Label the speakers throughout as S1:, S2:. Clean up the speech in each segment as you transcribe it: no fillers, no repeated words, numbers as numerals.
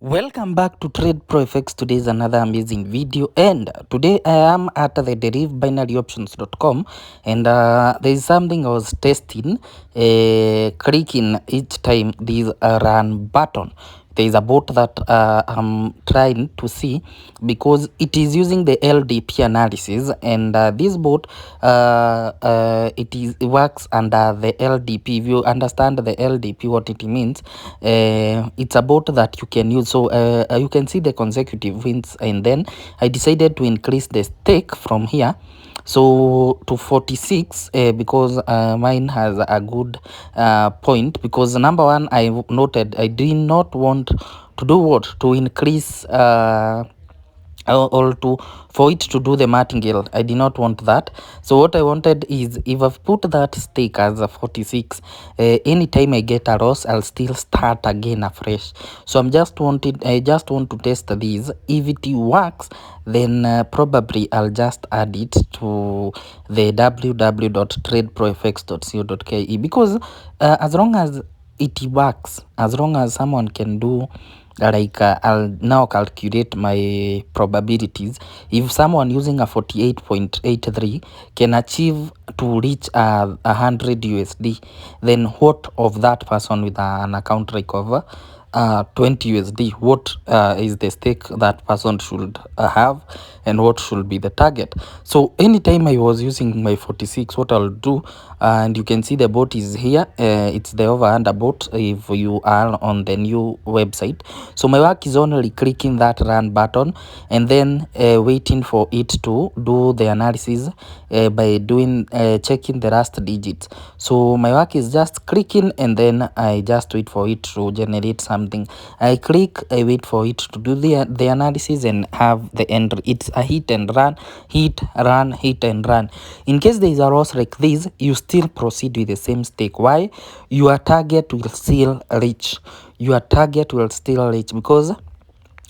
S1: Welcome back to Trade Pro FX. Today is another amazing video, and today I am at the Deriv binaryoptions.com, and there is something I was testing, clicking each time this run button. There is a bot that I'm trying to see because it is using the LDP analysis, and this bot it works under the LDP. If you understand the LDP, what it means, it's a bot that you can use. So you can see the consecutive wins, and then I decided to increase the stake from here so to 46 because mine has a good point, because number one, I noted I did not want to do what to increase or to for it to do the martingale. I did not want that. So what I wanted is, if I've put that stake as a 46, anytime I get a loss, I'll still start again afresh. So I just want to test these. If it works, then probably I'll just add it to the www.tradeprofx.co.ke, because as long as it works, as long as someone can do, like I'll now calculate my probabilities. If someone using a 48.83 can achieve to reach 100 USD, then what of that person with an account recover 20 USD? What is the stake that person should have, and what should be the target? So anytime I was using my 46, what I'll do, and you can see the bot is here, it's the over under bot if you are on the new website. So my work is only clicking that run button and then waiting for it to do the analysis by doing checking the last digits. So my work is just clicking, and then I just wait for it to generate something. I click, I wait for it to do the analysis and have the end. It's a hit and run, hit, run, hit and run. In case there is a loss like this, you still proceed with the same stake. Why? Your target will still reach. Your target will still reach, because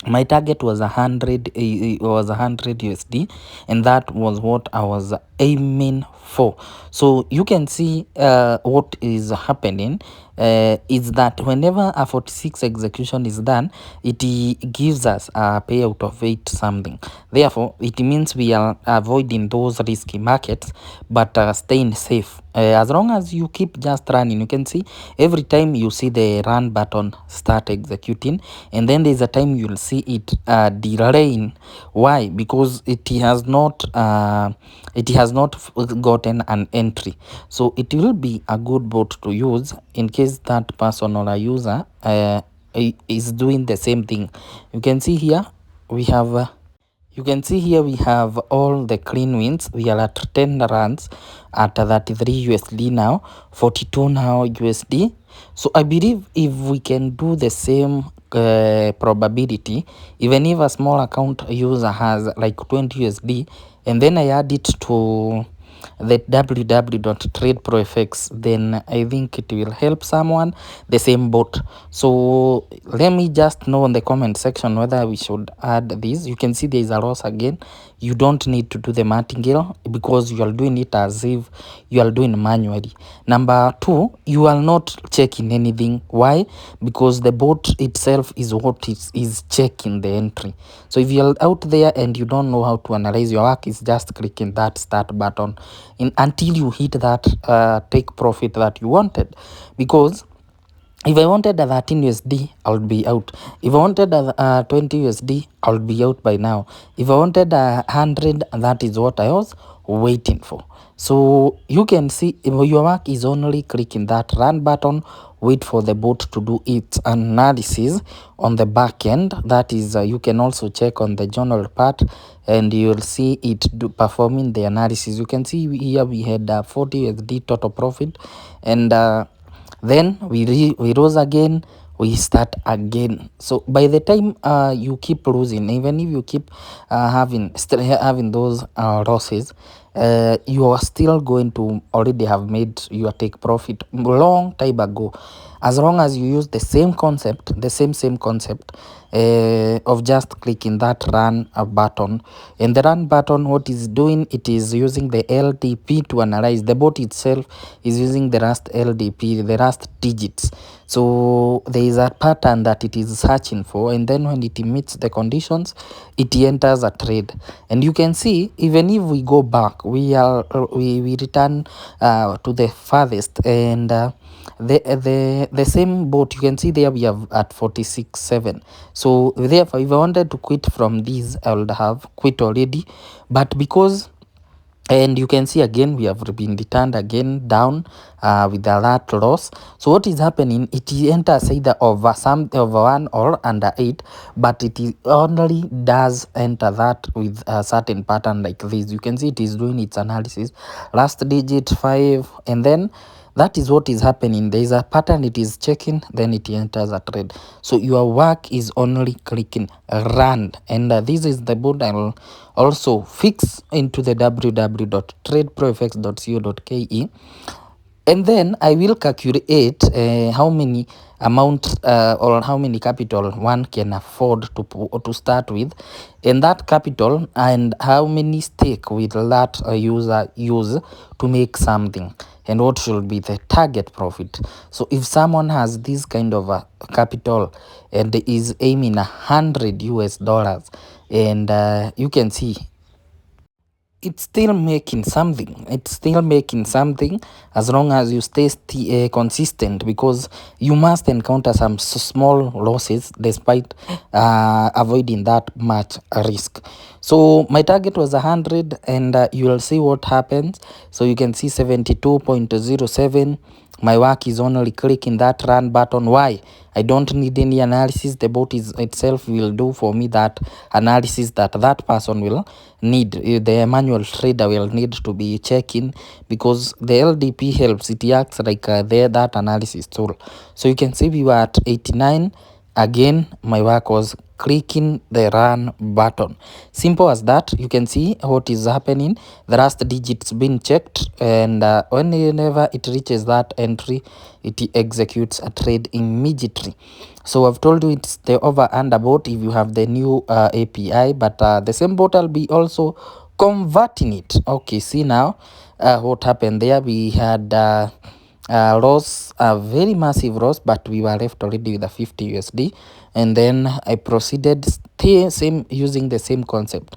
S1: my target was 100, it was 100 USD, and that was what I was aiming for. So you can see what is happening is that whenever a 46 execution is done, it gives us a payout of 8 something. Therefore it means we are avoiding those risky markets, but staying safe. As long as you keep just running, you can see every time you see the run button start executing, and then there's a time you'll see it delaying. Why? Because it has not gotten an entry. So it will be a good bot to use in case that person or a user is doing the same thing. You can see here we have all the clean wins. We are at 10 runs at 33 USD now, 42 now USD. So I believe if we can do the same probability, even if a small account user has like 20 USD, and then I add it to the www.tradeprofx, then I think it will help someone, the same bot. So let me just know in the comment section whether we should add this. You can see there is a loss again. You don't need to do the martingale because you are doing it as if you are doing manually. Number two, you are not checking anything. Why? Because the bot itself is what is checking the entry. So if you're out there and you don't know how to analyze, your work is just clicking that start button until you hit that take profit that you wanted. Because if I wanted a 13 USD, I would be out. If I wanted a 20 USD, I would be out by now. If I wanted 100, that is what I was waiting for. So you can see your work is only clicking that run button, wait for the bot to do its analysis on the back end. That is, you can also check on the journal part, and you will see it performing the analysis. You can see here we had 40 USD total profit, and then we rose again, we start again. So by the time you keep losing, even if you keep having those losses, you are still going to already have made your take profit long time ago. as long as you use the same concept, the same concept of just clicking that run button. And the run button, what is doing, it is using the LDP to analyze. The bot itself is using the last LDP, the last digits. So there is a pattern that it is searching for, and then when it meets the conditions, it enters a trade. And you can see, even if we go back, we return to the farthest, and the same boat, you can see there we have at 46.7. so therefore if I wanted to quit from these, I would have quit already, but because, and you can see again we have been returned again down with a lot loss. So what is happening, it enters either over 1 or under 8, but it is only does enter that with a certain pattern like this. You can see it is doing its analysis, last digit 5, and then that is what is happening. There is a pattern it is checking, then it enters a trade. So your work is only clicking run, and this is the board I will also fix into the www.tradeprofx.co.ke, and then I will calculate how many amount or how many capital one can afford to start with, and that capital, and how many stake will that user use to make something, and what should be the target profit. So if someone has this kind of capital and is aiming $100, and you can see it's still making something, as long as you stay consistent, because you must encounter some small losses despite avoiding that much risk. So my target was 100, and you will see what happens. So you can see 72.07. My work is only clicking that run button. Why? I don't need any analysis. The bot itself will do for me that analysis that person will need. The manual trader will need to be checking, because the LDP helps. It acts like that analysis tool. So you can see we were at 89. Again, my work was clicking the run button. Simple as that. You can see what is happening. The last digits been checked, and whenever it reaches that entry, it executes a trade immediately. So I've told you it's the over under bot if you have the new API, but the same bot will be also converting it. Okay, see now what happened there. We had loss, a very massive loss, but we were left already with a 50 USD. And then I proceeded using the same concept,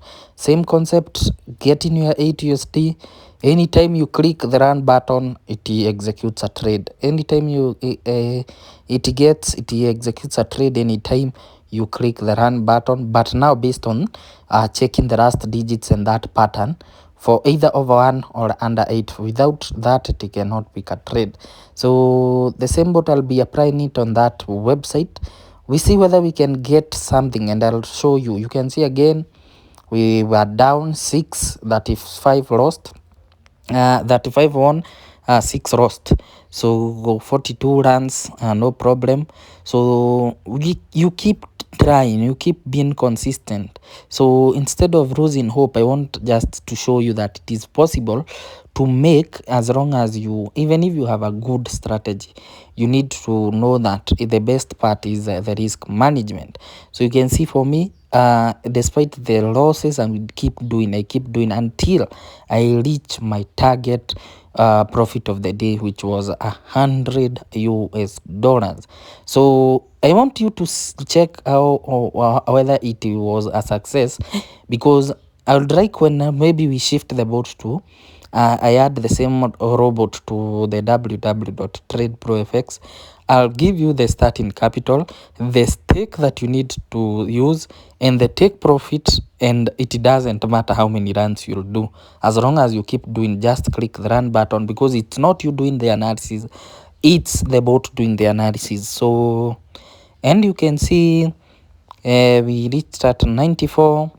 S1: getting your 8 USD. Anytime you click the run button, it executes a trade. Anytime you it executes a trade anytime you click the run button. But now based on checking the last digits and that pattern, for either over 1 or under 8. Without that, it cannot pick a trade. So the same bot I'll be applying it on that website. We see whether we can get something, and I'll show you. You can see again we were down 6, that is 5 lost, 35 won, 6 lost. So 42 runs, no problem. So you keep trying, you keep being consistent. So instead of losing hope, I want just to show you that it is possible to make, as long as you, even if you have a good strategy, you need to know that the best part is the risk management. So you can see for me, despite the losses, I keep doing until I reach my target profit of the day, which was $100. So I want you to check how whether it was a success, because I would like when maybe we shift the bot to I add the same robot to the www.tradeprofx. I'll give you the starting capital, the stake that you need to use, and the take profit, and it doesn't matter how many runs you'll do. As long as you keep doing, just click the run button, because it's not you doing the analysis, it's the bot doing the analysis. So, and you can see we reached at 94,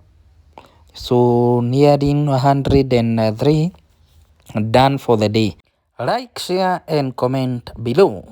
S1: so nearing 103, done for the day. Like, share and comment below.